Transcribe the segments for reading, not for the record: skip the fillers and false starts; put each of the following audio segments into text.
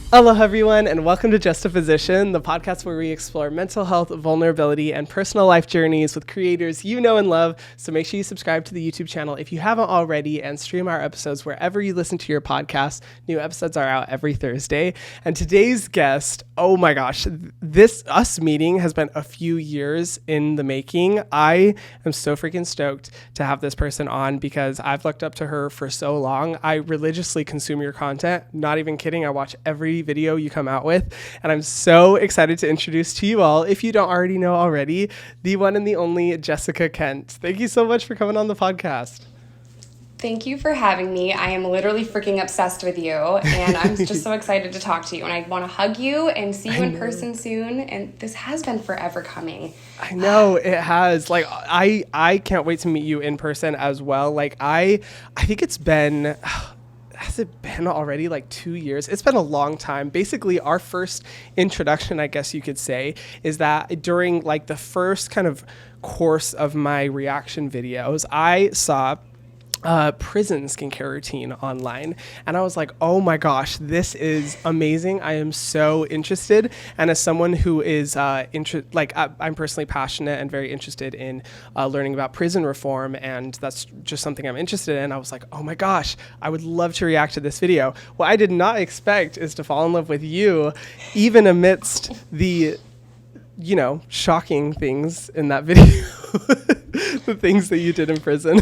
Hello, everyone, and welcome to Justaposition, the podcast where we explore mental health, vulnerability, and personal life journeys with creators you know and love. So make sure you subscribe to the YouTube channel if you haven't already and stream our episodes wherever you listen to your podcast. New episodes are out every Thursday. And today's guest, oh my gosh, us meeting has been a few years in the making. I am so freaking stoked to have this person on because I've looked up to her for so long. I religiously consume your content. Not even kidding. I watch every video you come out with, and I'm so excited to introduce to you all, if you don't already know already, the one and the only Jessica Kent. Thank you so much for coming on the podcast. Thank you for having me. I am literally freaking obsessed with you, and I'm just so excited to talk to you, and I want to hug you and see you in person soon, and this has been forever coming. I know it has. Like, I can't wait to meet you in person as well. Like, I think it's been... Has it been already like 2 years? It's been a long time. Basically, our first introduction, I guess you could say, is that during like the first kind of course of my reaction videos, I saw prison skincare routine online, and I was like, oh my gosh, this is amazing. I am so interested. And as someone who is I'm personally passionate and very interested in learning about prison reform, and that's just something I'm interested in, I was like, oh my gosh, I would love to react to this video. What I did not expect is to fall in love with you, even amidst the shocking things in that video. The things that you did in prison.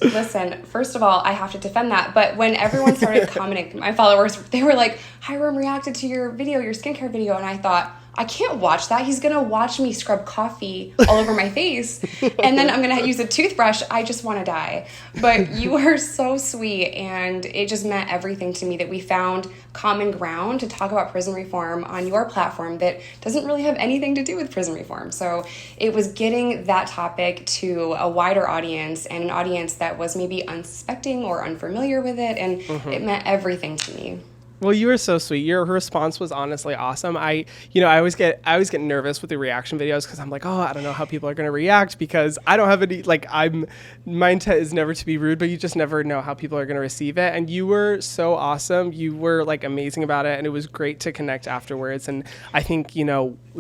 Listen, first of all, I have to defend that. But when everyone started commenting, my followers, they were like, Hyram reacted to your video, your skincare video. And I thought, I can't watch that. He's going to watch me scrub coffee all over my face. And then I'm going to use a toothbrush. I just want to die. But you are so sweet. And it just meant everything to me that we found common ground to talk about prison reform on your platform that doesn't really have anything to do with prison reform. So it was getting that topic to a wider audience, and an audience that was maybe unsuspecting or unfamiliar with it. And it meant everything to me. Well, you were so sweet. Your response was honestly awesome. I always get nervous with the reaction videos because I'm like, oh, I don't know how people are going to react, because I don't have any, my intent is never to be rude, but you just never know how people are going to receive it. And you were so awesome. You were like amazing about it. And it was great to connect afterwards. And I think,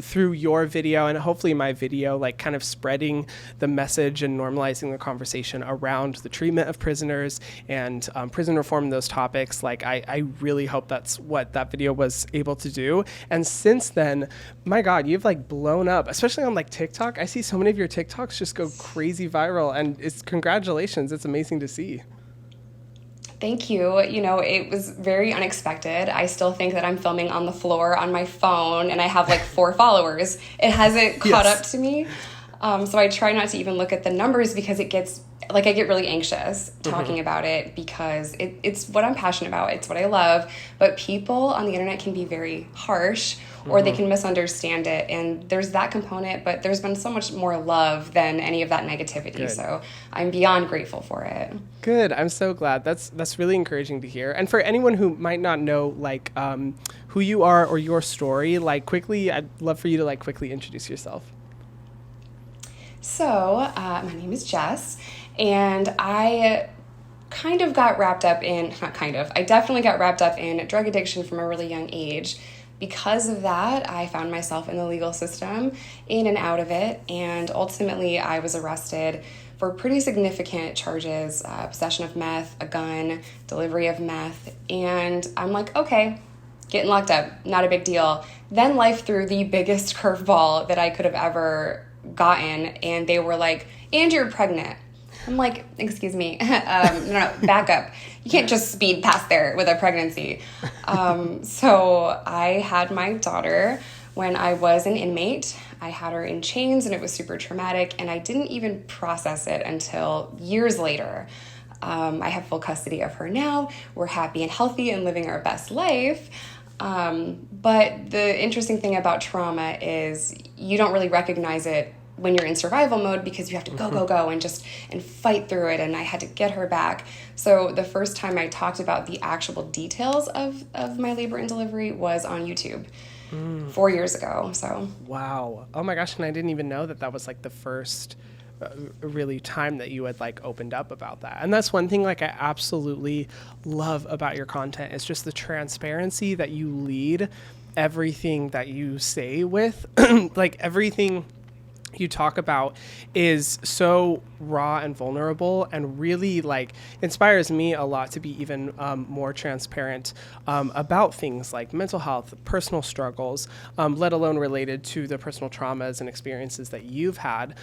through your video and hopefully my video, like kind of spreading the message and normalizing the conversation around the treatment of prisoners and prison reform and those topics, like I really hope that's what that video was able to do. And since then, my God, you've like blown up, especially on like TikTok. I see so many of your TikToks just go crazy viral, and it's congratulations. It's amazing to see. Thank you. It was very unexpected. I still think that I'm filming on the floor on my phone, and I have like 4 followers. It hasn't caught up to me. So I try not to even look at the numbers, because I get really anxious talking about it, because it's what I'm passionate about. It's what I love. But people on the internet can be very harsh, or they can misunderstand it. And there's that component, but there's been so much more love than any of that negativity. Good. So I'm beyond grateful for it. Good. I'm so glad. That's really encouraging to hear. And for anyone who might not know, who you are or your story, quickly, I'd love for you to quickly introduce yourself. So my name is Jess, and I definitely got wrapped up in drug addiction from a really young age. Because of that, I found myself in the legal system, in and out of it, and ultimately I was arrested for pretty significant charges, possession of meth, a gun, delivery of meth, and I'm like, okay, getting locked up, not a big deal. Then life threw the biggest curveball that I could have ever gotten, and they were like, and you're pregnant. I'm like, excuse me, no, back up. You can't just speed past there with a pregnancy. So I had my daughter when I was an inmate. I had her in chains, and it was super traumatic, and I didn't even process it until years later. I have full custody of her now. We're happy and healthy and living our best life. But the interesting thing about trauma is you don't really recognize it when you're in survival mode, because you have to go and fight through it. And I had to get her back. So the first time I talked about the actual details of my labor and delivery was on YouTube 4 years ago. So wow. Oh my gosh. And I didn't even know that was like the first really time that you had like opened up about that. And that's one thing like I absolutely love about your content. It's just the transparency that you lead everything that you say with. Like everything you talk about is so raw and vulnerable, and really like inspires me a lot to be even more transparent about things like mental health, personal struggles, let alone related to the personal traumas and experiences that you've had,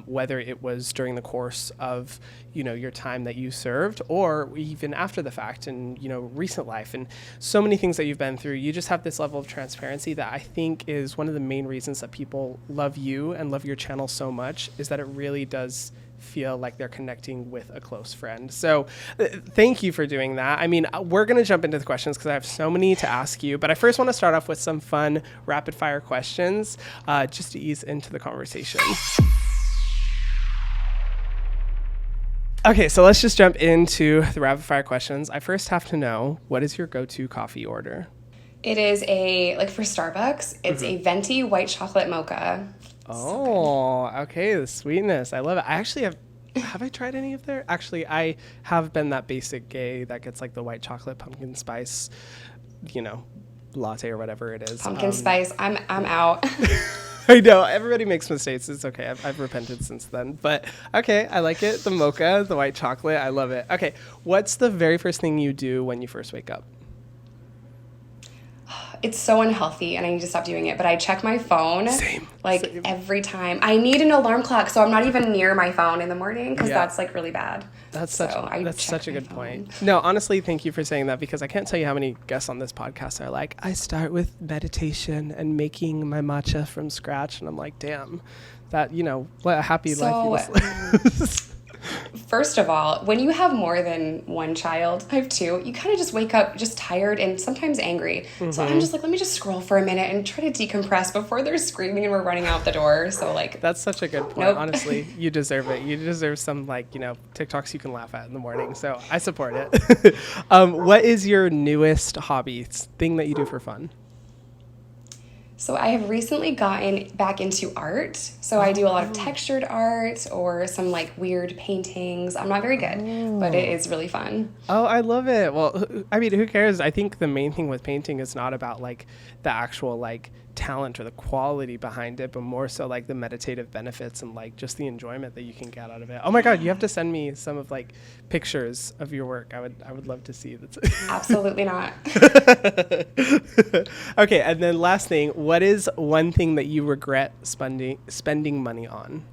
whether it was during the course of, you know, your time that you served, or even after the fact and, you know, recent life, and so many things that you've been through. You just have this level of transparency that I think is one of the main reasons that people love you and love your channel so much, is that it really does feel like they're connecting with a close friend. So thank you for doing that. I mean, we're going to jump into the questions because I have so many to ask you, but I first want to start off with some fun rapid fire questions just to ease into the conversation. Okay, so let's just jump into the rapid fire questions. I first have to know, what is your go-to coffee order? It is like for Starbucks, it's a venti white chocolate mocha. Oh, okay, the sweetness. I love it. I actually have I tried any of their? Actually, I have been that basic gay that gets like the white chocolate pumpkin spice, you know, latte or whatever it is. Pumpkin spice, I'm out. I know, everybody makes mistakes. It's okay. I've repented since then. But okay, I like it. The mocha, the white chocolate, I love it. Okay, what's the very first thing you do when you first wake up? It's so unhealthy and I need to stop doing it, but I check my phone Same. Every time. I need an alarm clock, so I'm not even near my phone in the morning, because that's like really bad. That's such a good point. No, honestly, thank you for saying that, because I can't tell you how many guests on this podcast are like, I start with meditation and making my matcha from scratch, and I'm like, damn, that, you know, what a happy life you must live. First of all, when you have more than one child, I have two, you kind of just wake up just tired and sometimes angry. So I'm just like, let me just scroll for a minute and try to decompress before they're screaming and we're running out the door. So like, that's such a good point. Nope. Honestly, you deserve it. You deserve some like, you know, TikToks you can laugh at in the morning. So I support it. What is your newest hobby, thing that you do for fun? So I have recently gotten back into art. So I do a lot of textured art or some like weird paintings. I'm not very good, but it is really fun. Oh, I love it. Well, I mean, who cares? I think the main thing with painting is not about like the actual like talent or the quality behind it, but more so like the meditative benefits and like just the enjoyment that you can get out of it. Oh my God, you have to send me some of like pictures of your work. I would love to see that. Absolutely not. Okay, and then last thing, what is one thing that you regret spending money on?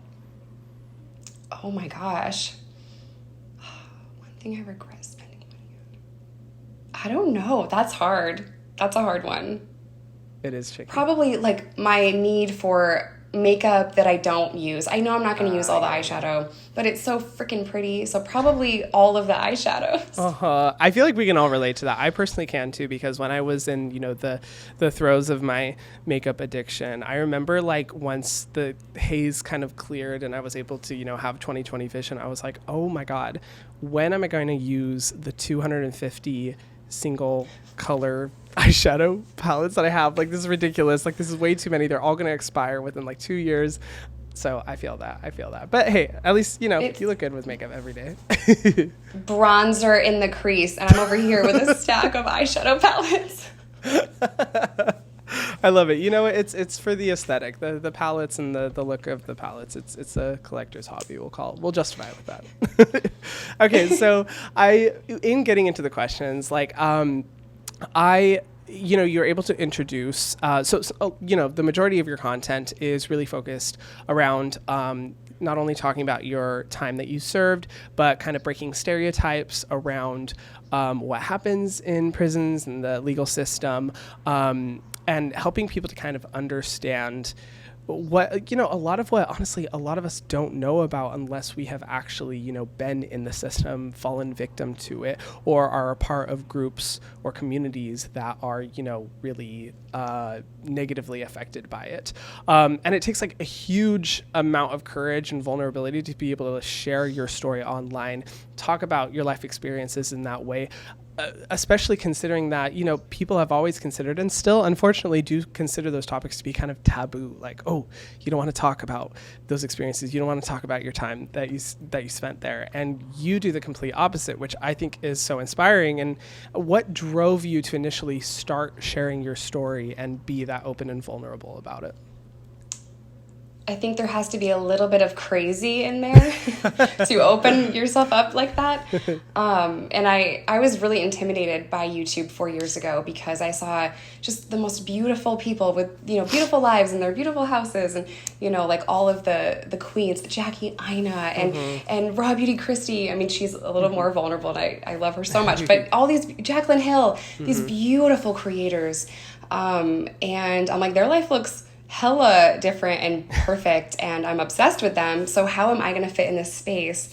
Oh my gosh. One thing I regret spending money on. I don't know. That's hard. That's a hard one. It is tricky. Probably like my need for makeup that I don't use. I know I'm not going to use all the eyeshadow, but it's so freaking pretty. So probably all of the eyeshadows. I feel like we can all relate to that. I personally can too, because when I was in, you know, the throes of my makeup addiction, I remember like once the haze kind of cleared and I was able to, you know, have 20/20 vision, I was like, oh my God, when am I going to use the 250 single color eyeshadow palettes that I have? Like, this is ridiculous. Like, this is way too many. They're all going to expire within like 2 years. So I feel that. But hey, at least, you know, you look good with makeup every day. Bronzer in the crease, and I'm over here with a stack of eyeshadow palettes. I love it. You know, it's for the aesthetic, the palettes and the look of the palettes. It's a collector's hobby. We'll justify it with that. Okay, so in getting into the questions, like you know, you're able to introduce. So you know, the majority of your content is really focused around not only talking about your time that you served, but kind of breaking stereotypes around what happens in prisons and the legal system. And helping people to kind of understand what, a lot of what, honestly, a lot of us don't know about unless we have actually, been in the system, fallen victim to it, or are a part of groups or communities that are, really negatively affected by it. And it takes like a huge amount of courage and vulnerability to be able to share your story online, talk about your life experiences in that way. Especially considering that, people have always considered and still unfortunately do consider those topics to be kind of taboo. Like, oh, you don't want to talk about those experiences. You don't want to talk about your time that you spent there. And you do the complete opposite, which I think is so inspiring. And what drove you to initially start sharing your story and be that open and vulnerable about it? I think there has to be a little bit of crazy in there to open yourself up like that. And I was really intimidated by YouTube 4 years ago because I saw just the most beautiful people with, beautiful lives and their beautiful houses and, like all of the queens, Jackie Ina and Raw Beauty Christie. I mean, she's a little more vulnerable and I love her so much, but all these, Jaclyn Hill, these beautiful creators. And I'm like, their life looks hella different and perfect and I'm obsessed with them. So how am I going to fit in this space?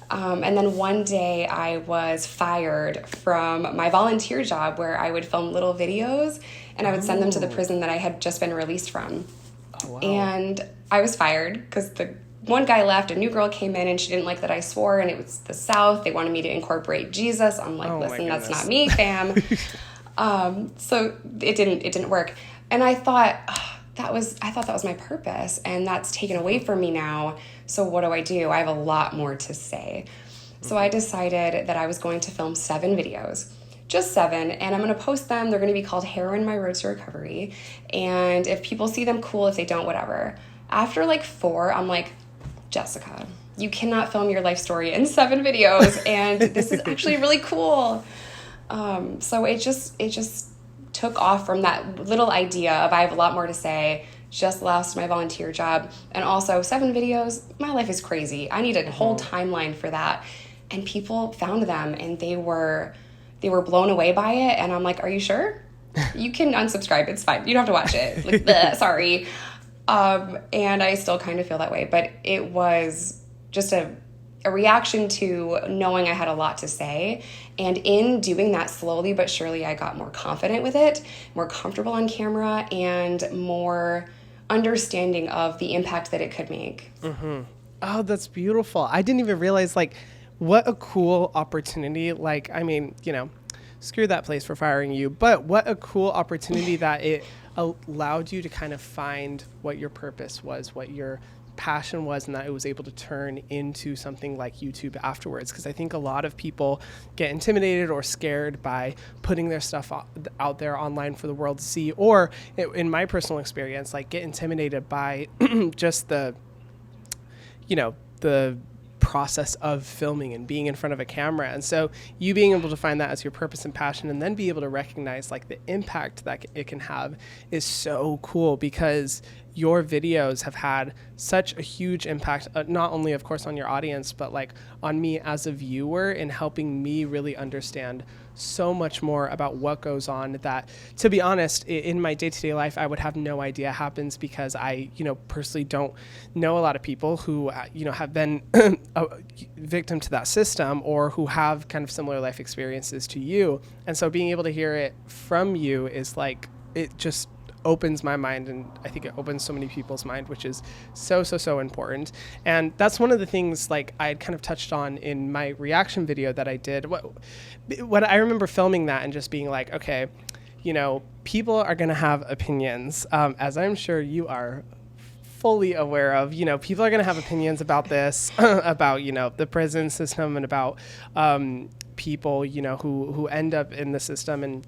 And then one day I was fired from my volunteer job where I would film little videos and I would send them to the prison that I had just been released from. Oh, wow. And I was fired because the one guy left, a new girl came in and she didn't like that I swore and it was the South. They wanted me to incorporate Jesus. I'm like, listen, that's not me, fam. So it didn't work. And I thought, I thought that was my purpose and that's taken away from me now. So what do? I have a lot more to say. So I decided that I was going to film 7 videos, just 7, and I'm going to post them. They're going to be called Heroin, My Road to Recovery. And if people see them, cool. If they don't, whatever. After like 4, I'm like, Jessica, you cannot film your life story in 7 videos. And this is actually really cool. So it just took off from that little idea of I have a lot more to say, just lost my volunteer job, and also 7 videos, my life is crazy. I need a whole timeline for that. And people found them and they were blown away by it. And I'm like, are you sure? You can unsubscribe. It's fine. You don't have to watch it. Like, bleh, sorry. And I still kind of feel that way, but it was just a reaction to knowing I had a lot to say. And in doing that, slowly but surely, I got more confident with it, more comfortable on camera, and more understanding of the impact that it could make. Mm-hmm. Oh, that's beautiful. I didn't even realize, what a cool opportunity. I mean, screw that place for firing you, but what a cool opportunity that it allowed you to kind of find what your purpose was, what your passion was, and that it was able to turn into something like YouTube afterwards. Because I think a lot of people get intimidated or scared by putting their stuff out there online for the world to see, or in my personal experience, get intimidated by just the process of filming and being in front of a camera. And so you being able to find that as your purpose and passion, and then be able to recognize the impact that it can have, is so cool, because your videos have had such a huge impact, not only of course on your audience, but on me as a viewer, in helping me really understand so much more about what goes on that, to be honest, in my day-to-day life, I would have no idea happens, because I, personally don't know a lot of people who, have been a victim to that system, or who have kind of similar life experiences to you. And so being able to hear it from you is it just opens my mind, and I think it opens so many people's mind, which is so important. And that's one of the things I had kind of touched on in my reaction video that I did. What I remember filming that and just being like, okay, people are going to have opinions, as I'm sure you are fully aware of. People are going to have opinions about this, about, the prison system, and about people, who end up in the system. And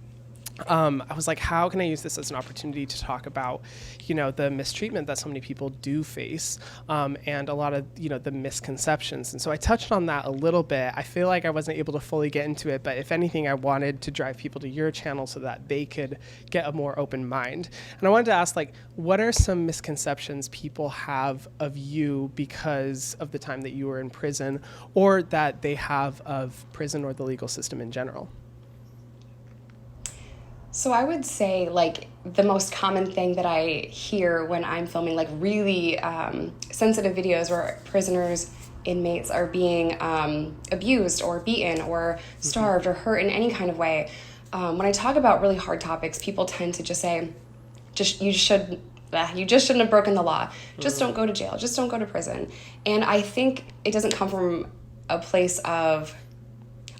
I was like, how can I use this as an opportunity to talk about, the mistreatment that so many people do face, and a lot of, the misconceptions. And so I touched on that a little bit. I feel like I wasn't able to fully get into it, but if anything, I wanted to drive people to your channel so that they could get a more open mind. And I wanted to ask, what are some misconceptions people have of you because of the time that you were in prison, or that they have of prison or the legal system in general? So I would say, like, the most common thing that I hear when I'm filming, like, really sensitive videos where prisoners, inmates are being abused or beaten or starved or hurt in any kind of way. When I talk about really hard topics, people tend to just say, you just shouldn't have broken the law. Just don't go to jail. Just don't go to prison. And I think it doesn't come from a place of,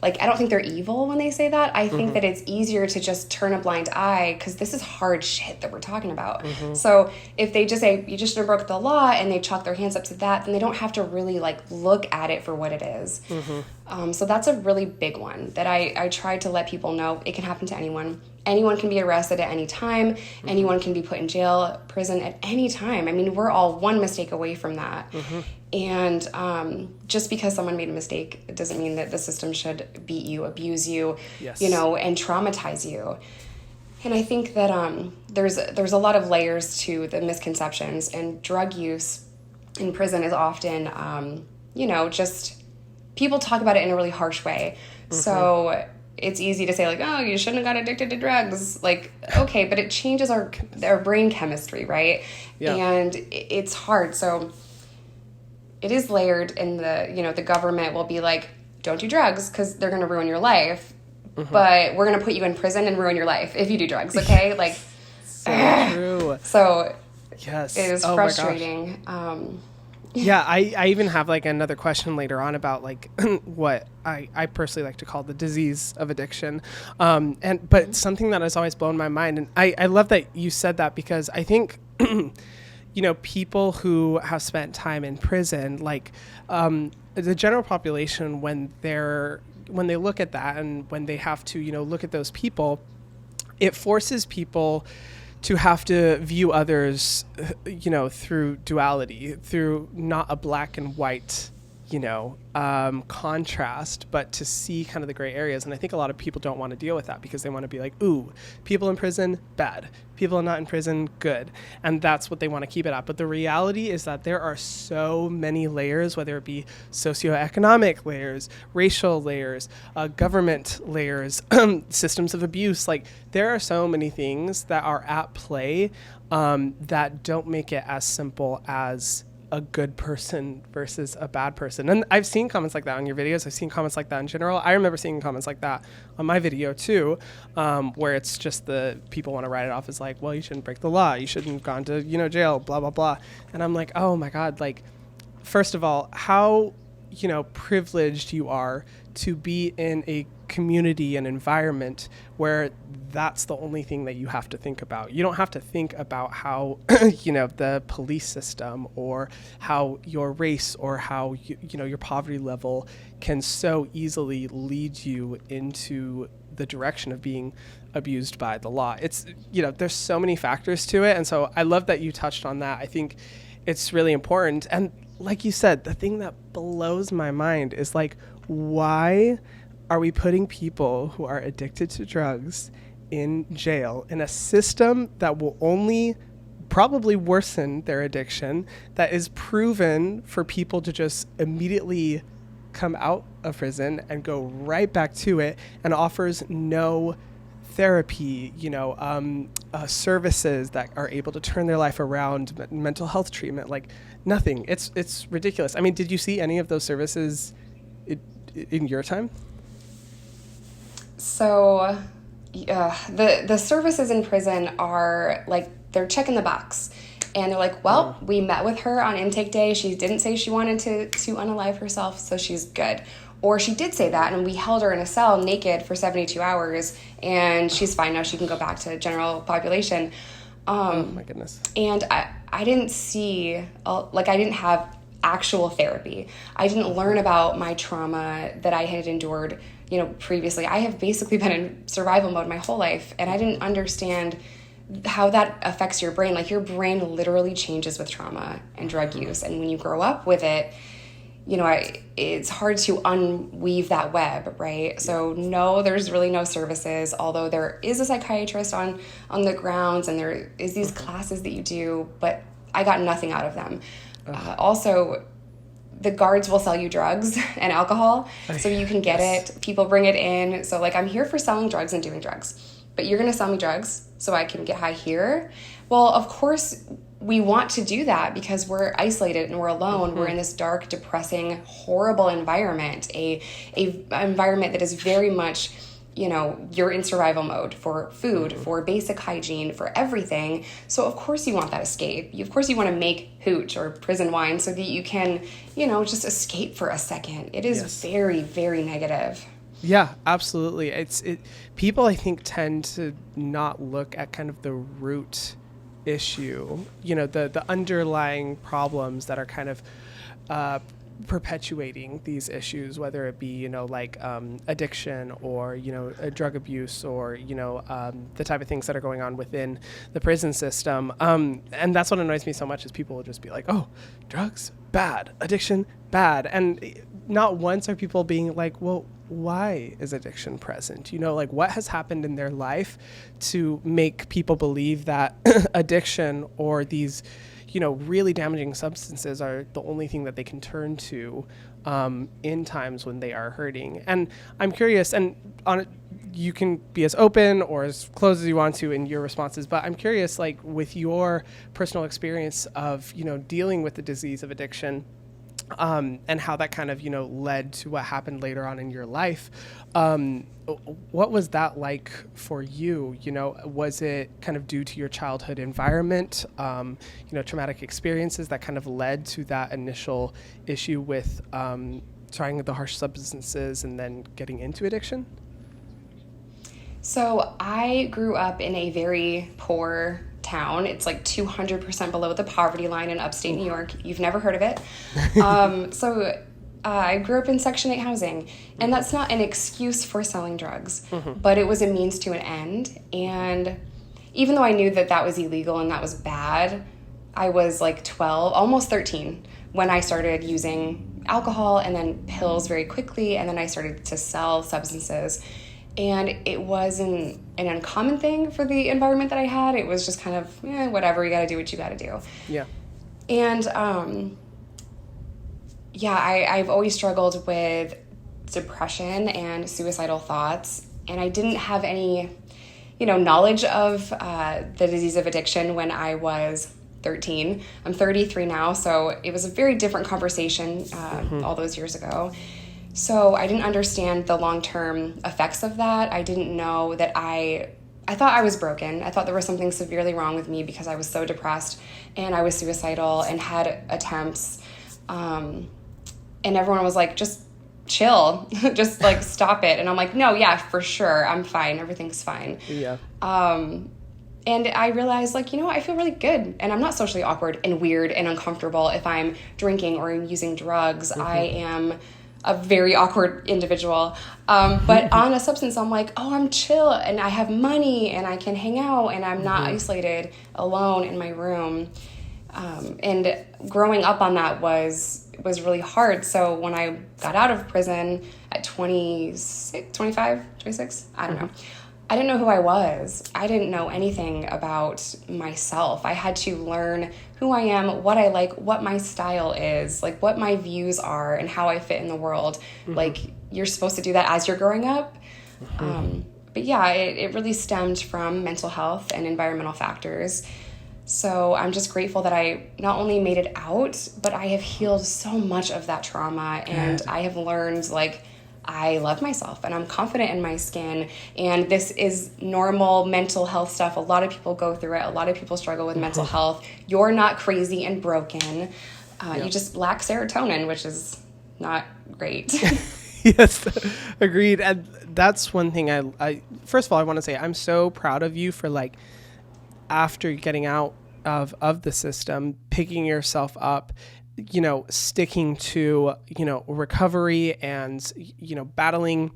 like, I don't think they're evil when they say that. I think that it's easier to just turn a blind eye because this is hard shit that we're talking about. So if they just say, you just shouldn't have broke the law, and they chalk their hands up to that, then they don't have to really, like, look at it for what it is. So that's a really big one that I try to let people know it can happen to anyone. Anyone can be arrested at any time. Anyone can be put in jail, prison at any time. I mean, we're all one mistake away from that. And just because someone made a mistake, it doesn't mean that the system should beat you, abuse you, you know, and traumatize you. And I think that there's a lot of layers to the misconceptions, and drug use in prison is often, you know, just people talk about it in a really harsh way. So it's easy to say, like, oh, you shouldn't have got addicted to drugs. Like, okay, but it changes our brain chemistry, right? And it's hard. So it is layered, and the government will be like, don't do drugs because they're going to ruin your life. But we're going to put you in prison and ruin your life if you do drugs, okay? Like, so true. So yes, it is frustrating. Yeah, I even have, like, another question later on about, like, what I personally like to call the disease of addiction. But something that has always blown my mind, and I love that you said that, because I think, you know, people who have spent time in prison, like, the general population, when they look at that and when they have to, you know, look at those people, it forces people to have to view others, you know, through duality, through not a black and white, you know, contrast, but to see kind of the gray areas. And I think a lot of people don't want to deal with that because they want to be like, ooh, people in prison, bad. People not in prison, good. And that's what they want to keep it at. But the reality is that there are so many layers, whether it be socioeconomic layers, racial layers, government layers, systems of abuse. Like, there are so many things that are at play that don't make it as simple as a good person versus a bad person. And I've seen comments like that on your videos. I've seen comments like that in general. I remember seeing comments like that on my video too, where it's just the people want to write it off as like, well, you shouldn't break the law. You shouldn't have gone to, you know, jail, blah, blah, blah. And I'm like, oh my God, like, first of all, how, you know, privileged you are to be in a community and environment where that's the only thing that you have to think about. You don't have to think about how, you know, the police system or how your race or how, you know, your poverty level can so easily lead you into the direction of being abused by the law. It's, you know, there's so many factors to it. And so I love that you touched on that. I think it's really important. And like you said, the thing that blows my mind is, like, why are we putting people who are addicted to drugs in jail in a system that will only probably worsen their addiction, that is proven for people to just immediately come out of prison and go right back to it, and offers no therapy, you know, services that are able to turn their life around, mental health treatment, like nothing. It's ridiculous. I mean, did you see any of those services in your time? So the services in prison are like, they're checking the box, and they're like, well, we met with her on intake day. She didn't say she wanted to unalive herself, so she's good. Or she did say that, and we held her in a cell naked for 72 hours, and she's fine now. She can go back to general population. Oh my goodness. And I didn't see, like, I didn't have actual therapy. I didn't learn about my trauma that I had endured, you know, previously. I have basically been in survival mode my whole life, and I didn't understand how that affects your brain. Like, your brain literally changes with trauma and drug use, and when you grow up with it, you know, it's hard to unweave that web, right? So no, there's really no services, although there is a psychiatrist on the grounds, and there is these classes that you do, but I got nothing out of them. Also, the guards will sell you drugs and alcohol, so you can get it. People bring it in. So, like, I'm here for selling drugs and doing drugs. but you're going to sell me drugs so I can get high here. Well, of course, we want to do that because we're isolated and we're alone. We're in this dark, depressing, horrible environment, a environment that is very much, you're in survival mode for food, for basic hygiene, for everything. So of course you want that escape. Of course you want to make hooch or prison wine so that you can, just escape for a second. It is very, very negative. Yeah, absolutely. People, I think, tend to not look at kind of the root issue, the underlying problems that are kind of perpetuating these issues, whether it be, addiction or, drug abuse or, the type of things that are going on within the prison system. And that's what annoys me so much is people will just be like, oh, drugs, bad, addiction, bad. And not once are people being like, well, why is addiction present? What has happened in their life to make people believe that addiction or these, really damaging substances are the only thing that they can turn to in times when they are hurting. And I'm curious, and you can be as open or as close as you want to in your responses, but I'm curious, with your personal experience of, dealing with the disease of addiction, and how that kind of, led to what happened later on in your life. What was that like for you? Was it kind of due to your childhood environment, traumatic experiences that kind of led to that initial issue with trying the harsh substances and then getting into addiction? So I grew up in a very poor town. It's like 200% below the poverty line in upstate New York. You've never heard of it. I grew up in Section 8 housing, and that's not an excuse for selling drugs, but it was a means to an end. And even though I knew that that was illegal and that was bad, I was like 12, almost 13, when I started using alcohol and then pills very quickly, and then I started to sell substances. And it wasn't an uncommon thing for the environment that I had. It was just kind of, whatever, you got to do what you got to do. Yeah. And, I've always struggled with depression and suicidal thoughts. And I didn't have any, knowledge of the disease of addiction when I was 13. I'm 33 now, so it was a very different conversation all those years ago. So I didn't understand the long-term effects of that. I didn't know that I thought I was broken. I thought there was something severely wrong with me because I was so depressed and I was suicidal and had attempts. And everyone was like, just chill, just stop it. And I'm like, no, yeah, for sure. I'm fine. Everything's fine. Yeah. And I realized, I feel really good. And I'm not socially awkward and weird and uncomfortable if I'm drinking or using drugs. I am a very awkward individual. But on a substance, I'm like, oh, I'm chill and I have money and I can hang out and I'm not isolated alone in my room. And growing up on that was really hard. So when I got out of prison at 26, I don't know. I didn't know who I was. I didn't know anything about myself. I had to learn who I am, what I like, what my style is, what my views are and how I fit in the world. You're supposed to do that as you're growing up. But yeah, it really stemmed from mental health and environmental factors. So I'm just grateful that I not only made it out, but I have healed so much of that trauma. And I have learned, I love myself and I'm confident in my skin. And this is normal mental health stuff. A lot of people go through it. A lot of people struggle with mental health. You're not crazy and broken. You just lack serotonin, which is not great. Yes, agreed. And that's one thing I first of all, I want to say I'm so proud of you for after getting out of the system, picking yourself up, sticking to, recovery and, battling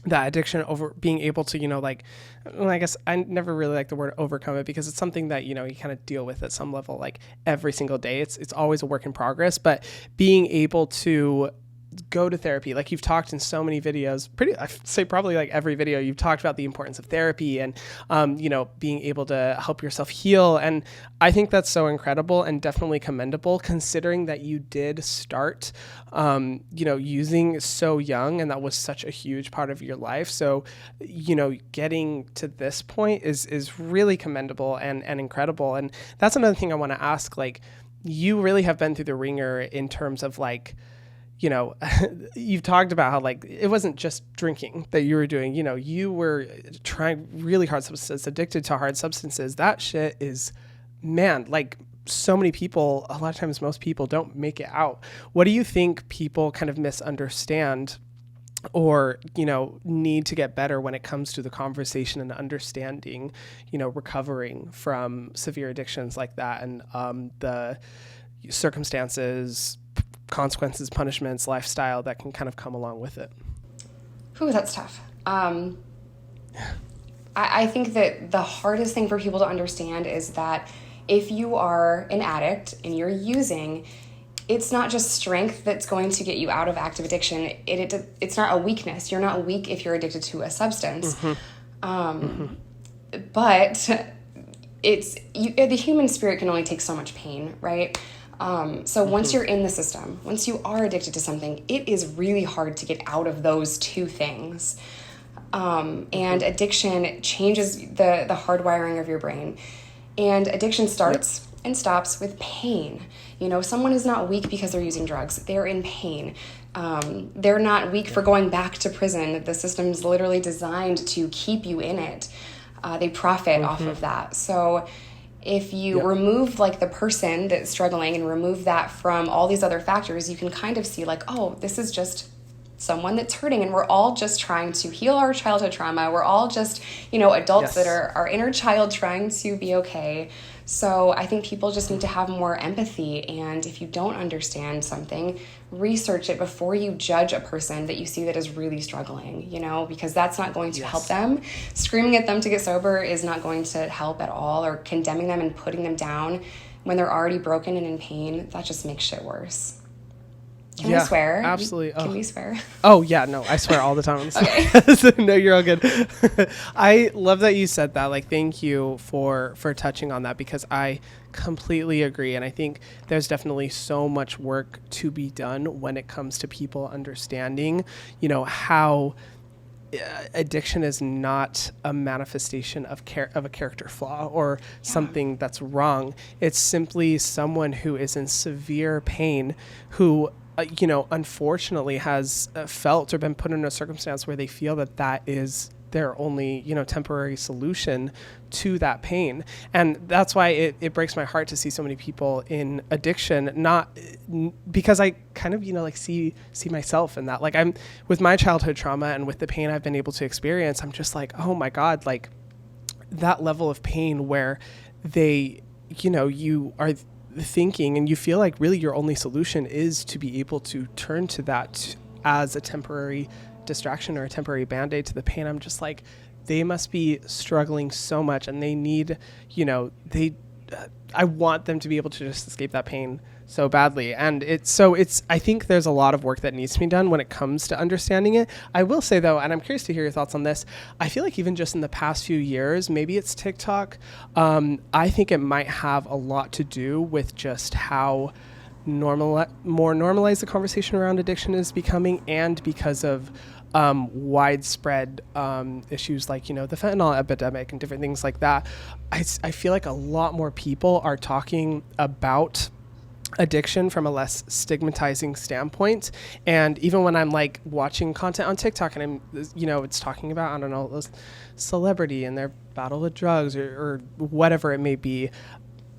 that addiction, over being able to, I guess I never really like the word overcome it because it's something that, you kind of deal with at some level, every single day. It's always a work in progress, but being able to go to therapy. Like you've talked in so many videos, I'd say probably like every video, you've talked about the importance of therapy and, being able to help yourself heal. And I think that's so incredible and definitely commendable, considering that you did start, using so young, and that was such a huge part of your life. So, getting to this point is really commendable and incredible. And that's another thing I want to ask, like, you really have been through the ringer in terms of like, you've talked about how like it wasn't just drinking that you were doing, you were trying really hard substances, addicted to hard substances. That shit is, man, like so many people, a lot of times most people don't make it out. What do you think people kind of misunderstand or, need to get better when it comes to the conversation and understanding, recovering from severe addictions like that, and the circumstances, consequences, punishments, lifestyle that can kind of come along with it? Ooh, that's tough. I think that the hardest thing for people to understand is that if you are an addict and you're using, it's not just strength that's going to get you out of active addiction. It's not a weakness. You're not weak if you're addicted to a substance. But the human spirit can only take so much pain, right? So once you're in the system, once you are addicted to something, it is really hard to get out of those two things. And addiction changes the hardwiring of your brain. And addiction starts and stops with pain. Someone is not weak because they're using drugs. They're in pain. They're not weak for going back to prison. The system's literally designed to keep you in it. They profit off of that. So if you remove like the person that's struggling and remove that from all these other factors, you can kind of see like, oh, this is just someone that's hurting, and we're all just trying to heal our childhood trauma. We're all just, adults that are our inner child trying to be okay. So I think people just need to have more empathy, and if you don't understand something, research it before you judge a person that you see that is really struggling, because that's not going to help them. Screaming at them to get sober is not going to help at all, or condemning them and putting them down when they're already broken and in pain. That just makes shit worse. Can we swear? Absolutely. Can we swear? Oh, yeah. No, I swear all the time. Okay. No, you're all good. I love that you said that. Like, thank you for touching on that, because I completely agree. And I think there's definitely so much work to be done when it comes to people understanding, how addiction is not a manifestation of a character flaw or something that's wrong. It's simply someone who is in severe pain, who unfortunately has felt or been put in a circumstance where they feel that is their only, temporary solution to that pain. And that's why it breaks my heart to see so many people in addiction, not because I kind of, see myself in that. Like, I'm with my childhood trauma and with the pain I've been able to experience, I'm just like, oh my God, like that level of pain where they, you are thinking and you feel like really your only solution is to be able to turn to that as a temporary distraction or a temporary band-aid to the pain. I'm just like, they must be struggling so much, and they need, I want them to be able to just escape that pain so badly. And I think there's a lot of work that needs to be done when it comes to understanding it. I will say though, and I'm curious to hear your thoughts on this, I feel like even just in the past few years, maybe it's TikTok, I think it might have a lot to do with just how more normalized the conversation around addiction is becoming, and because of widespread issues like, the fentanyl epidemic and different things like that. I feel like a lot more people are talking about addiction from a less stigmatizing standpoint. And even when I'm like watching content on TikTok and I'm, it's talking about, I don't know, those celebrity and their battle with drugs or whatever it may be,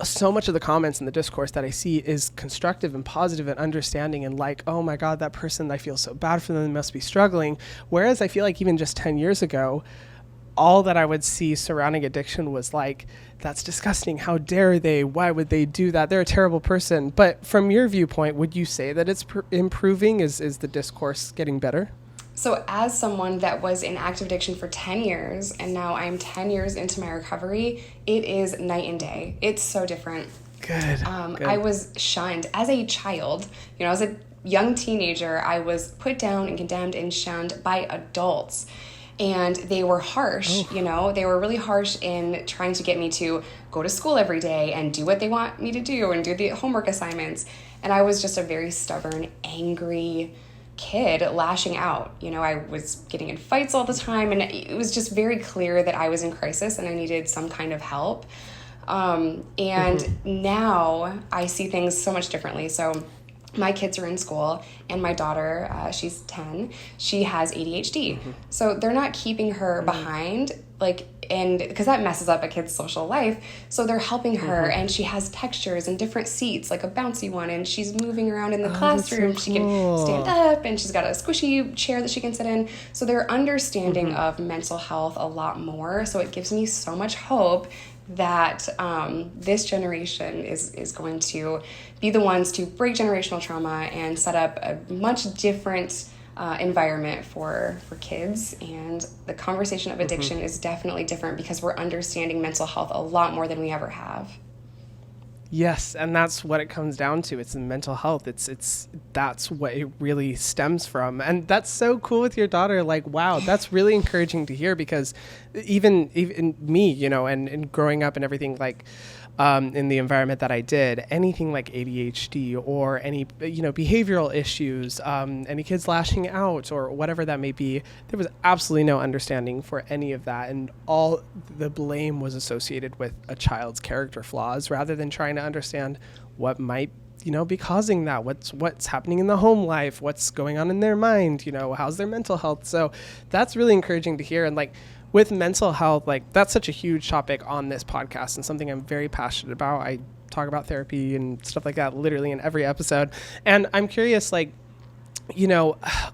so much of the comments and the discourse that I see is constructive and positive and understanding and like, oh my God, that person, I feel so bad for them, they must be struggling. Whereas I feel like even just 10 years ago, all that I would see surrounding addiction was like, that's disgusting. How dare they? Why would they do that? They're a terrible person. But from your viewpoint, would you say that it's improving? Is the discourse getting better? So as someone that was in active addiction for 10 years, and now I'm 10 years into my recovery, it is night and day. It's so different. Good. I was shunned as a child. I was a young teenager, I was put down and condemned and shunned by adults. And they were harsh, they were really harsh in trying to get me to go to school every day and do what they want me to do and do the homework assignments. And I was just a very stubborn, angry kid lashing out. I was getting in fights all the time, and it was just very clear that I was in crisis and I needed some kind of help. And now I see things so much differently. So my kids are in school, and my daughter, she's 10, she has ADHD. So they're not keeping her behind, and because that messes up a kid's social life. So they're helping her, and she has textures and different seats, like a bouncy one, and she's moving around in the classroom. So cool. She can stand up, and she's got a squishy chair that she can sit in. So they're understanding of mental health a lot more. So it gives me so much hope that this generation is going to be the ones to break generational trauma and set up a much different environment for kids. And the conversation of addiction is definitely different because we're understanding mental health a lot more than we ever have. Yes, and that's what it comes down to. It's mental health. That's what it really stems from. And that's so cool with your daughter. Like, wow, that's really encouraging to hear, because even me, and growing up and everything, like in the environment that I did, anything like ADHD or any, behavioral issues, any kids lashing out or whatever that may be, there was absolutely no understanding for any of that. And all the blame was associated with a child's character flaws rather than trying to understand what might, be causing that, what's happening in the home life, what's going on in their mind, how's their mental health. So that's really encouraging to hear. And with mental health, that's such a huge topic on this podcast and something I'm very passionate about. I talk about therapy and stuff like that literally in every episode. And I'm curious,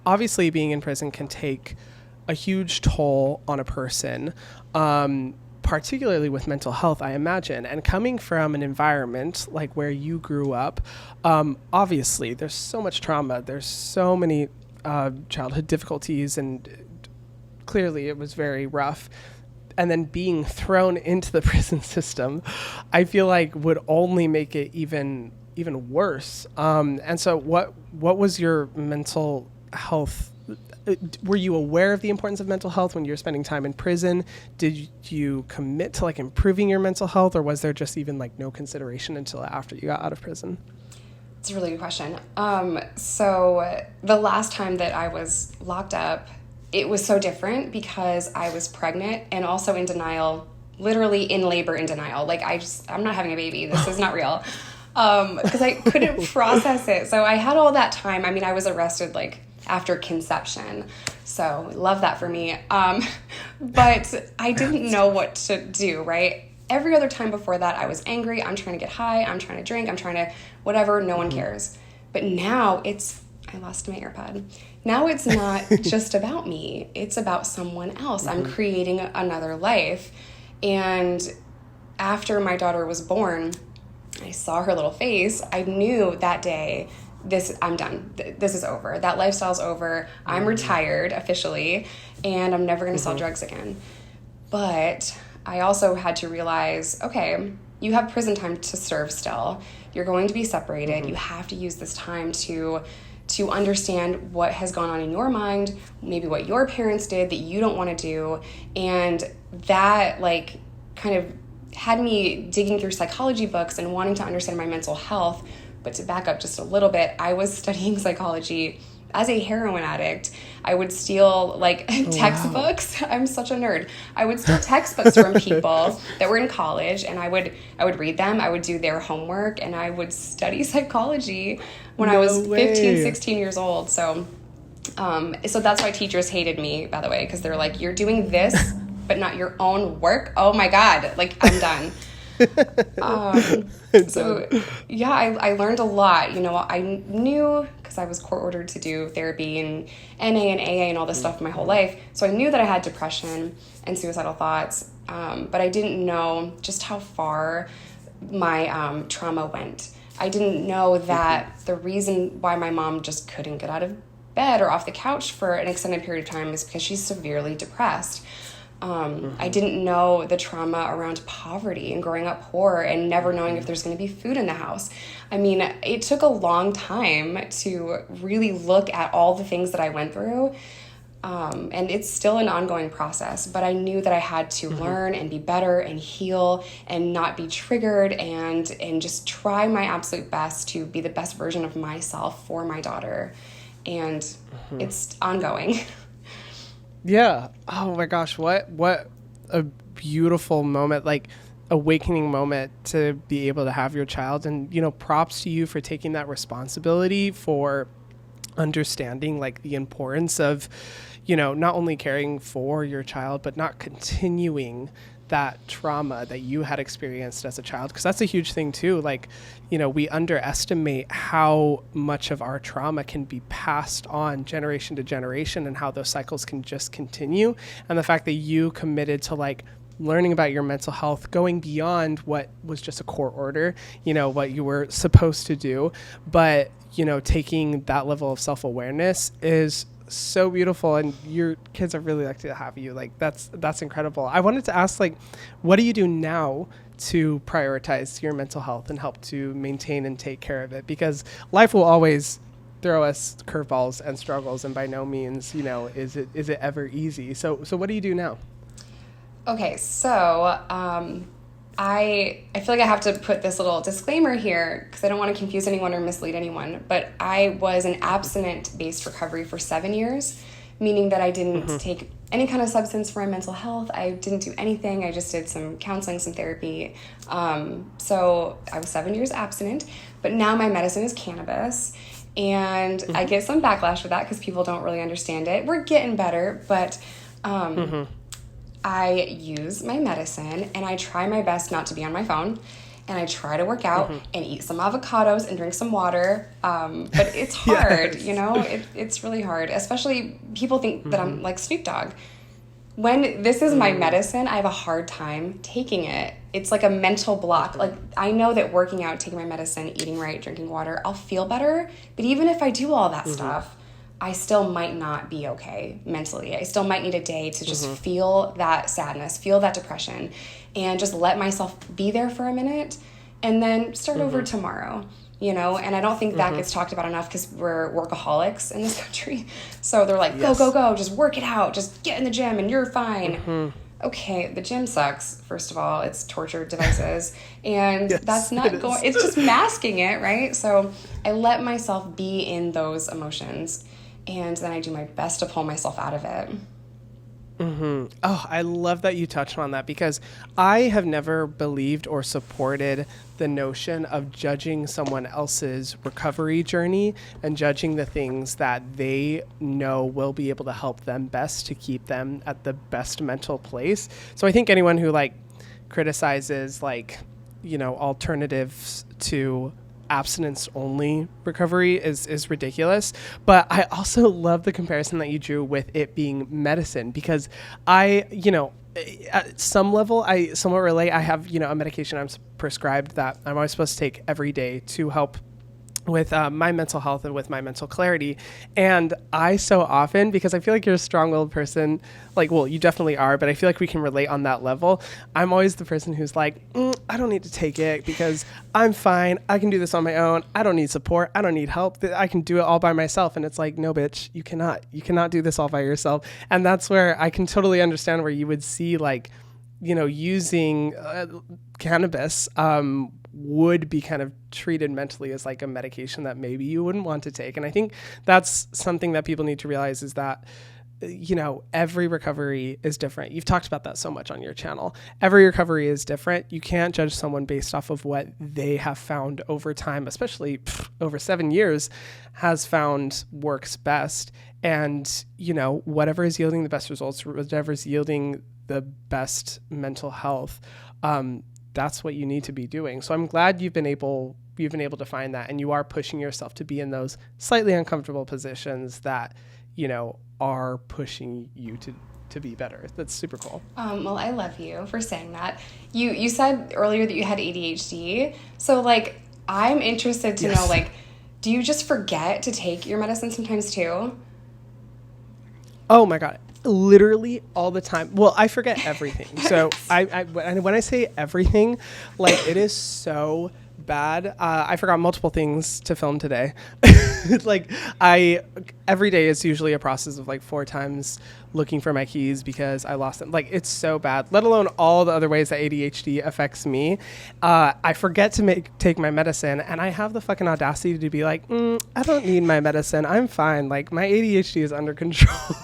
obviously being in prison can take a huge toll on a person, particularly with mental health, I imagine. And coming from an environment like where you grew up, obviously there's so much trauma. There's so many childhood difficulties, and clearly it was very rough. And then being thrown into the prison system, I feel like would only make it even worse. And so what was your mental health? Were you aware of the importance of mental health when you were spending time in prison? Did you commit to improving your mental health, or was there just even no consideration until after you got out of prison? It's a really good question. So the last time that I was locked up, it was so different because I was pregnant and also in denial, literally in labor in denial. I'm not having a baby. This is not real. Because I couldn't process it. So I had all that time. I was arrested after conception. So love that for me. But I didn't know what to do, right? Every other time before that, I was angry. I'm trying to get high. I'm trying to drink. I'm trying to whatever. No one cares. But now I lost my AirPod. Now it's not just about me. It's about someone else. I'm creating another life. And after my daughter was born, I saw her little face. I knew that day, I'm done. This is over. That lifestyle's over. I'm retired officially, and I'm never going to sell drugs again. But I also had to realize, okay, you have prison time to serve still. You're going to be separated. You have to use this time to understand what has gone on in your mind, maybe what your parents did that you don't want to do. And that kind of had me digging through psychology books and wanting to understand my mental health. But to back up just a little bit, I was studying psychology as a heroin addict. I would steal textbooks. Wow. I'm such a nerd. I would steal textbooks from people that were in college, and I would read them. I would do their homework, and I would study psychology when I was 15, 16 years old. So that's why teachers hated me, by the way, because they're like, you're doing this, but not your own work. Oh my God. I'm done. I learned a lot. I knew, because I was court ordered to do therapy and NA and AA and all this stuff my whole life. So I knew that I had depression and suicidal thoughts. But I didn't know just how far my trauma went. I didn't know that the reason why my mom just couldn't get out of bed or off the couch for an extended period of time is because she's severely depressed. I didn't know the trauma around poverty and growing up poor and never knowing if there's going to be food in the house. I mean, it took a long time to really look at all the things that I went through. And it's still an ongoing process, but I knew that I had to learn and be better and heal and not be triggered and just try my absolute best to be the best version of myself for my daughter. And it's ongoing. Yeah. Oh my gosh. What a beautiful moment, like awakening moment to be able to have your child. And, props to you for taking that responsibility for understanding like the importance of, not only caring for your child, but not continuing that trauma that you had experienced as a child. Because that's a huge thing too. Like, we underestimate how much of our trauma can be passed on generation to generation and how those cycles can just continue. And the fact that you committed to like learning about your mental health, going beyond what was just a court order, what you were supposed to do, but, taking that level of self-awareness is so beautiful, and your kids are really lucky to have you. Like that's incredible. I wanted to ask, like, what do you do now to prioritize your mental health and help to maintain and take care of it? Because life will always throw us curveballs and struggles, and by no means, is it ever easy. So what do you do now? Okay, so I feel like I have to put this little disclaimer here because I don't want to confuse anyone or mislead anyone, but I was in abstinent-based recovery for 7 years, meaning that I didn't take any kind of substance for my mental health. I didn't do anything. I just did some counseling, some therapy. So I was 7 years abstinent, but now my medicine is cannabis, and I get some backlash for that because people don't really understand it. We're getting better, but I use my medicine and I try my best not to be on my phone, and I try to work out and eat some avocados and drink some water. But it's hard, it's really hard, especially people think that I'm like Snoop Dogg. When this is my medicine, I have a hard time taking it. It's like a mental block. Like, I know that working out, taking my medicine, eating right, drinking water, I'll feel better. But even if I do all that stuff, I still might not be okay mentally. I still might need a day to just feel that sadness, feel that depression, and just let myself be there for a minute and then start over tomorrow, And I don't think that gets talked about enough because we're workaholics in this country. So they're like, go, go, go, just work it out, just get in the gym and you're fine. Okay, the gym sucks, first of all. It's torture devices, and that's not going, it's just masking it, right? So I let myself be in those emotions, and then I do my best to pull myself out of it. Oh, I love that you touched on that, because I have never believed or supported the notion of judging someone else's recovery journey and judging the things that they know will be able to help them best to keep them at the best mental place. So I think anyone who criticizes alternatives to abstinence only recovery is ridiculous. But I also love the comparison that you drew with it being medicine, because I, at some level, I somewhat relate. I have, a medication I'm prescribed that I'm always supposed to take every day to help with my mental health and with my mental clarity. And I so often, because I feel like you're a strong-willed person, you definitely are, but I feel like we can relate on that level. I'm always the person who's like, I don't need to take it because I'm fine. I can do this on my own. I don't need support. I don't need help. I can do it all by myself. And it's like, no, bitch, you cannot. You cannot do this all by yourself. And that's where I can totally understand where you would see using cannabis would be kind of treated mentally as like a medication that maybe you wouldn't want to take. And I think that's something that people need to realize, is that, every recovery is different. You've talked about that so much on your channel. Every recovery is different. You can't judge someone based off of what they have found over time, especially over 7 years, has found works best. And, whatever is yielding the best results, whatever is yielding the best mental health, that's what you need to be doing. So I'm glad you've been able to find that, and you are pushing yourself to be in those slightly uncomfortable positions that, are pushing you to be better. That's super cool. Well, I love you for saying that. You said earlier that you had ADHD. So I'm interested to know, do you just forget to take your medicine sometimes too? Oh my God. literally all the time. Well, I forget everything. So when I say everything, like, it is so bad. I forgot multiple things to film today. Like, every day is usually a process of like 4 times looking for my keys because I lost them. Like, it's so bad, let alone all the other ways that ADHD affects me. I forget to take my medicine, and I have the fucking audacity to be like, I don't need my medicine. I'm fine. Like, my ADHD is under control.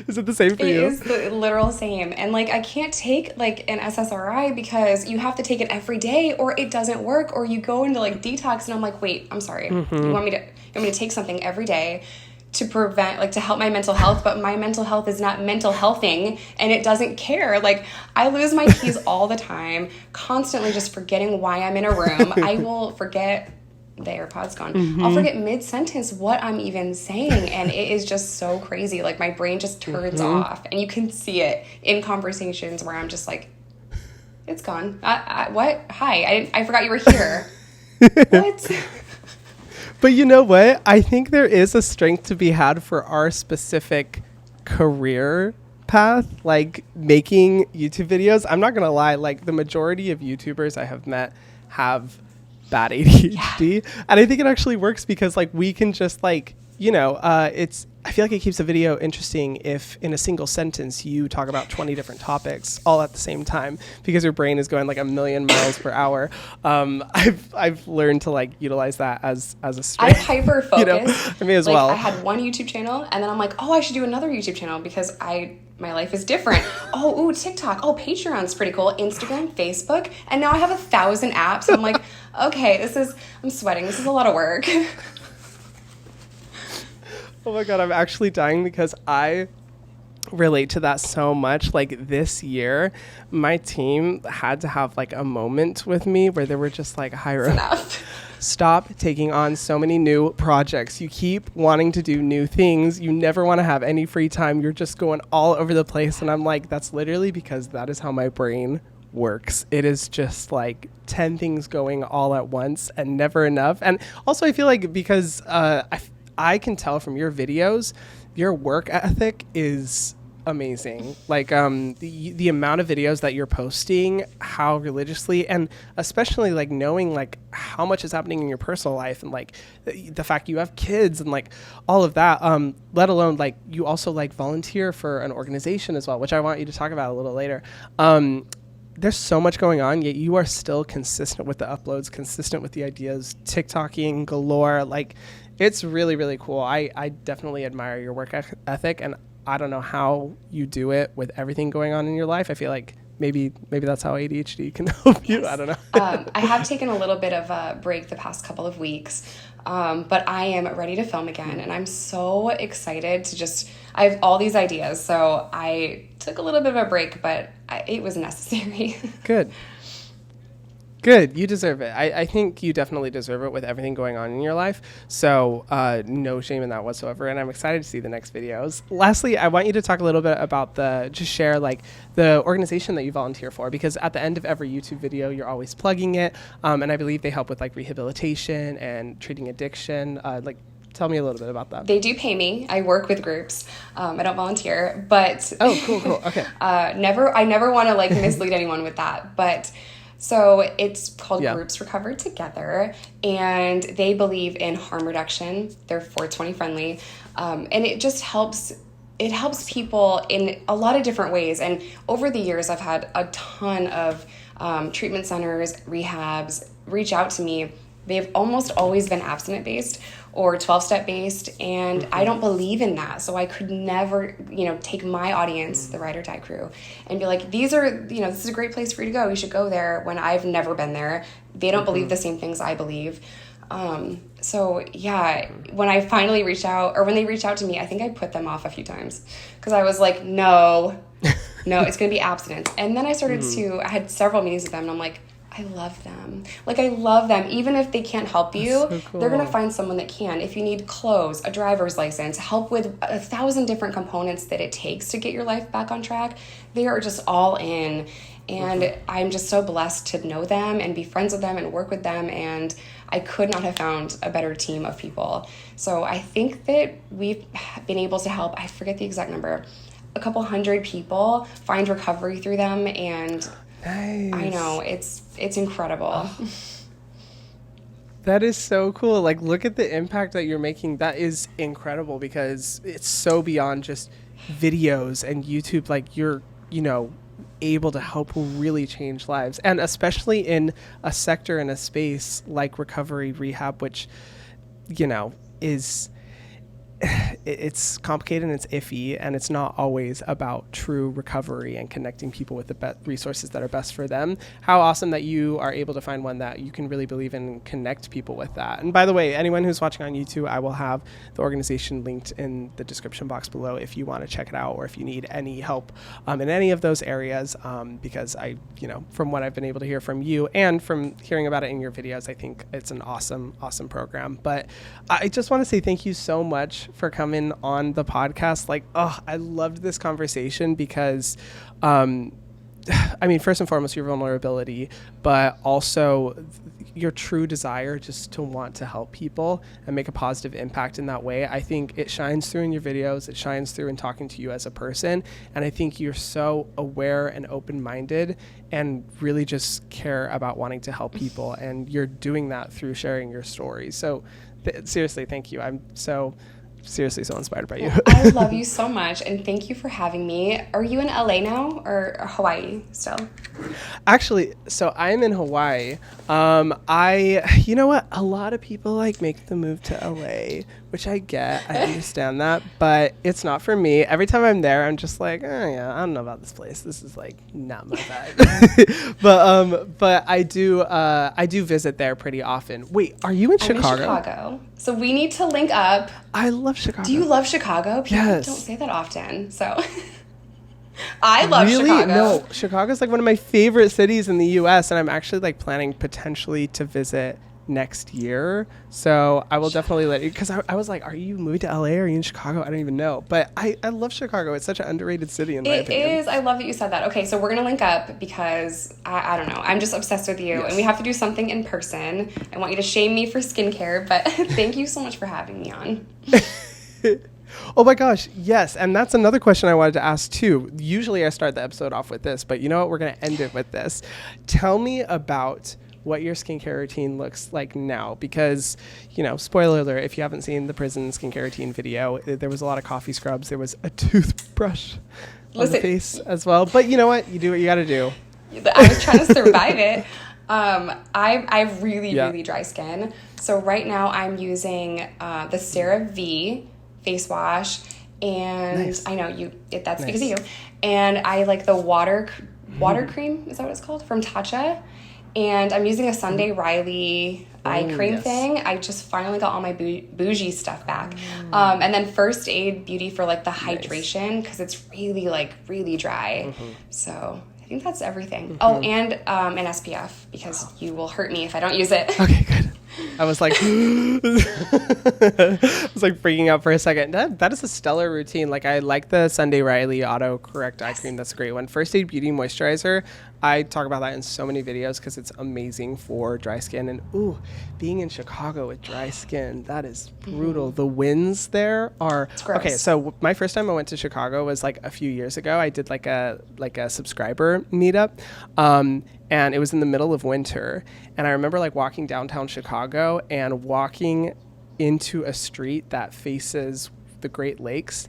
Is it the same for you? It is the literal same. And like, I can't take like an SSRI because you have to take it every day or it doesn't work, or you go into like detox and I'm like, wait, I'm sorry. You want me to take something every day to prevent, like, to help my mental health, but my mental health is not mental healthing and it doesn't care. Like, I lose my keys all the time, constantly just forgetting why I'm in a room. I will forget the AirPod's gone. I'll forget mid-sentence what I'm even saying, and it is just so crazy. Like, my brain just turns off, and you can see it in conversations where I'm just like, it's gone. What? Hi, I forgot you were here. What? But you know what? I think there is a strength to be had for our specific career path, like making YouTube videos. I'm not gonna lie, like, the majority of YouTubers I have met have bad ADHD, and I think it actually works because, like, we can just, like, you know, I feel like it keeps a video interesting if in a single sentence you talk about 20 different topics all at the same time because your brain is going like 1,000,000 miles per hour. I've learned to like utilize that as a strength. I hyper focus. You know, I mean, as like, well. I had one YouTube channel, and then I'm like, oh, I should do another YouTube channel because my life is different. Oh, TikTok. Oh, Patreon's pretty cool. Instagram, Facebook, and now I have 1,000 apps. I'm like, okay, I'm sweating. This is a lot of work. Oh my God, I'm actually dying because I relate to that so much. Like, this year, my team had to have like a moment with me where they were just like, Hyram, stop taking on so many new projects. You keep wanting to do new things. You never want to have any free time. You're just going all over the place. And I'm like, that's literally because that is how my brain works. It is just like 10 things going all at once and never enough. And also, I feel like because I can tell from your videos, your work ethic is amazing. Like, the amount of videos that you're posting, how religiously, and especially like knowing like how much is happening in your personal life, and like the fact you have kids and like all of that, let alone like you also like volunteer for an organization as well, which I want you to talk about a little later. There's so much going on, yet you are still consistent with the uploads, consistent with the ideas, TikToking galore. Like, it's really, really cool. I definitely admire your work ethic, and I don't know how you do it with everything going on in your life. I feel like maybe that's how ADHD can help you. I don't know. I have taken a little bit of a break the past couple of weeks, but I am ready to film again, and I'm so excited to I have all these ideas, so I took a little bit of a break, but it was necessary. Good. You deserve it. I think you definitely deserve it with everything going on in your life. So no shame in that whatsoever. And I'm excited to see the next videos. Lastly, I want you to talk a little bit about just share like the organization that you volunteer for, because at the end of every YouTube video, you're always plugging it. And I believe they help with like rehabilitation and treating addiction. Tell me a little bit about that. They do pay me. I work with groups. I don't volunteer, but oh, cool. Okay. I never want to like mislead anyone with that, but. So it's called Groups Recover Together, and they believe in harm reduction. They're 420 friendly, and it just helps. It helps people in a lot of different ways. And over the years, I've had a ton of treatment centers, rehabs reach out to me. They've almost always been abstinent-based or 12-step based, and I don't believe in that. So I could never, take my audience, the Ride or Die crew, and be like, this is a great place for you to go. You should go there, when I've never been there. They don't believe the same things I believe. So yeah, when I finally reached out, or when they reached out to me, I think I put them off a few times because I was like, no, it's going to be abstinence. And then I started I had several meetings with them, and I'm like, I love them. Like, I love them. Even if they can't help you, so cool. They're going to find someone that can. If you need clothes, a driver's license, help with 1,000 different components that it takes to get your life back on track, they are just all in. And I'm just so blessed to know them and be friends with them and work with them. And I could not have found a better team of people. So I think that we've been able to help, I forget the exact number, a couple hundred people find recovery through them. And nice. I know, it's incredible. That is so cool. Like, look at the impact that you're making. That is incredible because it's so beyond just videos and YouTube. Like, you're, able to help really change lives, and especially in a sector, in a space like recovery rehab, which is it's complicated and it's iffy, and it's not always about true recovery and connecting people with the resources that are best for them. How awesome that you are able to find one that you can really believe in and connect people with that. And by the way, anyone who's watching on YouTube, I will have the organization linked in the description box below if you want to check it out, or if you need any help in any of those areas, because I, from what I've been able to hear from you and from hearing about it in your videos, I think it's an awesome program. But I just want to say thank you so much for coming on the podcast. Like, I loved this conversation because, first and foremost, your vulnerability, but also your true desire just to want to help people and make a positive impact in that way. I think it shines through in your videos. It shines through in talking to you as a person. And I think you're so aware and open-minded and really just care about wanting to help people. And you're doing that through sharing your stories. So seriously, thank you. I'm seriously so inspired by you. I love you so much, and thank you for having me. Are you in LA now or Hawaii still? Actually, so I'm in Hawaii. You know what? A lot of people make the move to LA, which I get. I understand that, but it's not for me. Every time I'm there, I'm just like, oh yeah, I don't know about this place. This is not my vibe. But I do visit there pretty often. Wait, are you in Chicago? I'm in Chicago. So we need to link up. I love Chicago. Do you love Chicago? People yes. don't say that often. So I love really? Chicago. No, Chicago's one of my favorite cities in the US, and I'm actually planning potentially to visit next year. So I will definitely let you, because I was like, are you moving to LA or are you in Chicago? I don't even know. But I love Chicago. It's such an underrated city in my opinion. It is. I love that you said that. Okay, so we're going to link up because I don't know. I'm just obsessed with you, and we have to do something in person. I want you to shame me for skincare, but thank you so much for having me on. Oh my gosh, yes. And that's another question I wanted to ask too. Usually I start the episode off with this, but you know what? We're going to end it with this. Tell me about what your skincare routine looks like now, because, spoiler alert, if you haven't seen the prison skincare routine video, there was a lot of coffee scrubs. There was a toothbrush on the face as well. But you know what? You do what you got to do. I was trying to survive it. I have really dry skin. So right now I'm using the CeraVe face wash, and nice. I know that's nice. Because of you. And I like the water cream, is that what it's called? From Tatcha. And I'm using a Sunday Riley eye cream thing. I just finally got all my bougie stuff back. And then First Aid Beauty for the hydration, because it's really dry. So I think that's everything. Oh, and an SPF, because you will hurt me if I don't use it. Okay, good. I was I was freaking out for a second. That is a stellar routine. I like the Sunday Riley Auto Correct Eye Cream. That's a great one. First Aid Beauty Moisturizer. I talk about that in so many videos because it's amazing for dry skin. And being in Chicago with dry skin, that is brutal. The winds there are okay. So my first time I went to Chicago was a few years ago. I did a subscriber meetup. And it was in the middle of winter. And I remember walking downtown Chicago and walking into a street that faces the Great Lakes.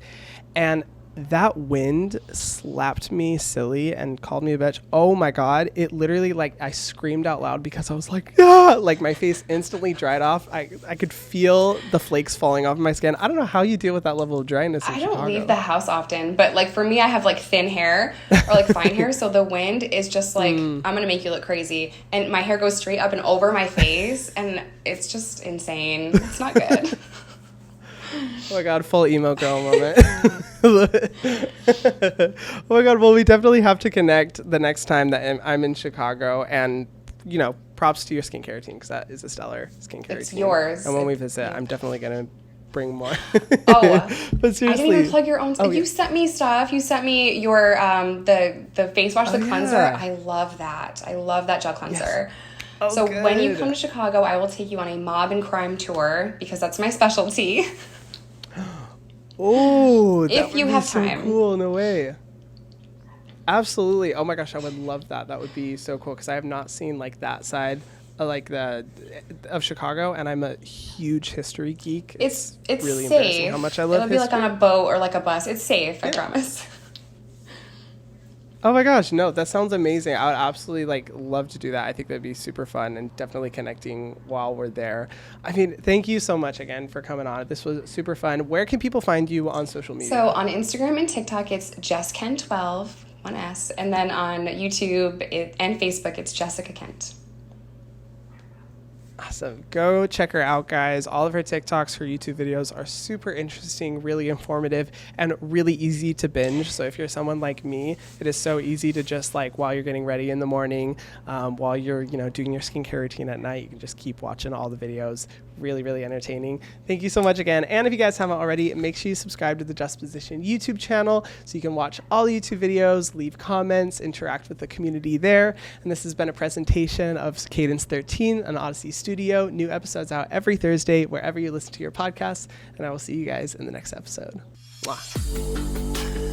And that wind slapped me silly and called me a bitch. Oh my God. It literally I screamed out loud because I was my face instantly dried off. I could feel the flakes falling off my skin. I don't know how you deal with that level of dryness in Chicago. I don't leave the house often, but for me, I have thin hair or fine hair. So the wind is just I'm going to make you look crazy. And my hair goes straight up and over my face. And it's just insane. It's not good. Oh my God, full emo girl moment. Oh my God, well, we definitely have to connect the next time that I'm in Chicago, and props to your skincare routine, because that is a stellar skincare routine. It's yours. And when we visit, I'm definitely going to bring more. Oh, But seriously. I didn't even plug your own stuff. Oh, yeah. You sent me stuff. You sent me your the face wash, the cleanser. yeah. I love that. I love that gel cleanser. Oh, So when you good. come to Chicago, I will take you on a mob and crime tour because that's my specialty. Oh, that If would you be have so time. cool in a way. Absolutely. Oh my gosh, I would love that. That would be so cool because I have not seen like that side of Chicago, and I'm a huge history geek. It's really embarrassing safe. how much I love It'll be like history. on a boat or like a bus. It's safe, I promise. Oh my gosh, no, that sounds amazing. I would absolutely like love to do that. I think that'd be super fun and definitely connecting while we're there. I mean, thank you so much again for coming on. This was super fun. Where can people find you on social media? So on Instagram and TikTok, it's JessKen12, one S, and then on YouTube and Facebook, it's Jessica Kent. Awesome. Go check her out, guys. All of her TikToks, her YouTube videos are super interesting, really informative, and really easy to binge. So if you're someone like me, it is so easy to just like while you're getting ready in the morning, while you're doing your skincare routine at night, you can just keep watching all the videos. Really, really entertaining. Thank you so much again. And if you guys haven't already, make sure you subscribe to the Justaposition YouTube channel so you can watch all the YouTube videos, leave comments, interact with the community there. And this has been a presentation of Cadence 13, an Odyssey Studio. New episodes out every Thursday, wherever you listen to your podcasts. And I will see you guys in the next episode. Mwah.